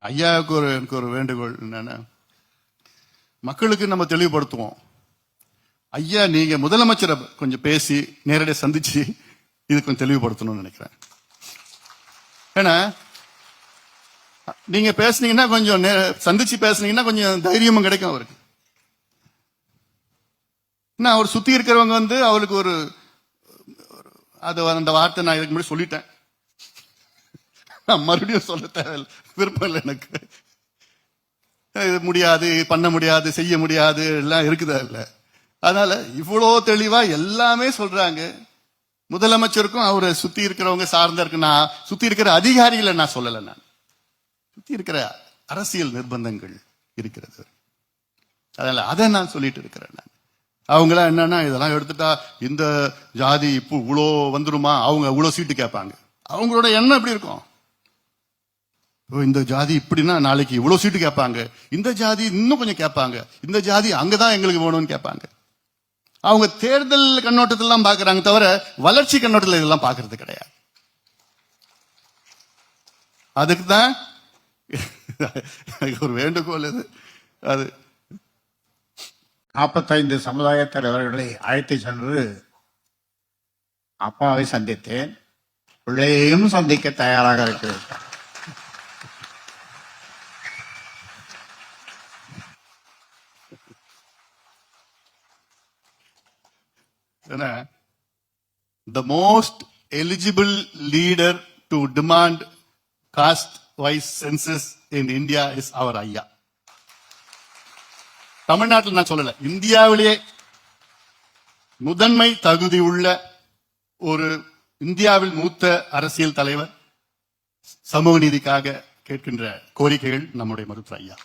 ஐயாவுக்கு எனக்கு ஒரு வேண்டுகோள் என்னன்னா, மக்களுக்கு நம்ம தெளிவுபடுத்துவோம். ஐயா நீங்க முதலமைச்சரை கொஞ்சம் பேசி நேரடியாக சந்திச்சு இது கொஞ்சம் தெளிவுபடுத்தணும்னு நினைக்கிறேன். ஏன்னா நீங்க பேசுனீங்கன்னா கொஞ்சம் சந்திச்சு பேசுனீங்கன்னா கொஞ்சம் தைரியமும் கிடைக்கும் அவருக்கு. அவர் சுத்தி இருக்கிறவங்க அவருக்கு ஒரு அந்த வார்த்தை நான் இதுக்கு முன்னாடி சொல்லிட்டேன். நான் மறுபடியும் சொல்ல தேவையில்லை, விருப்பம் இல்லை எனக்கு. இது முடியாது, பண்ண முடியாது, செய்ய முடியாது எல்லாம் இருக்குதா இல்ல. அதனால இவ்வளோ தெளிவா எல்லாமே சொல்றாங்க. முதலமைச்சருக்கும் அவரை சுத்தி இருக்கிறவங்க சார்ந்த இருக்கு. நான் சுத்தி இருக்கிற அதிகாரிகளை நான் சொல்லல, நான் சுத்தி இருக்கிற அரசியல் நிர்பந்தங்கள் இருக்கிறது. அதனால அதை நான் சொல்லிட்டு இருக்கிறேன். நான் அவங்களாம் என்னன்னா இதெல்லாம் எடுத்துட்டா இந்த ஜாதி இப்போ இவ்வளோ வந்துருமா, அவங்க இவ்வளோ சீட்டு கேட்பாங்க. அவங்களோட எண்ணம் எப்படி இருக்கும்? இந்த ஜாதி இப்படின்னா நாளைக்கு இவ்வளவு சீட்டு கேட்பாங்க, இந்த ஜாதி இன்னும் கொஞ்சம் கேட்பாங்க, இந்த ஜாதி அங்கதான் எங்களுக்கு வேணும்னு கேட்பாங்க. அவங்க தேர்தல் கண்ணோட்டத்திலாம் பாக்குறாங்க தவிர வளர்ச்சி கண்ணோட்டத்தில் இதெல்லாம் பாக்குறது கிடையாது. அதுக்கு தான் ஒரு வேண்டுகோள் இது. அது 45 சமுதாய தலைவர்களை அழைத்து சென்று அப்பாவை சந்தித்தேன். பிள்ளையையும் சந்திக்க தயாராக இருக்கிறேன். The most eligible leader to demand caste-wise census in India is our ஐயா. தமிழ்நாட்டில் நான் சொல்லல, இந்தியாவிலேயே முதன்மை தகுதி உள்ள ஒரு இந்தியாவில் மூத்த அரசியல் தலைவர், சமூக நீதிக்காக கேட்கின்ற கோரிக்கைகள் நம்முடைய மருத்துவர் ஐயா.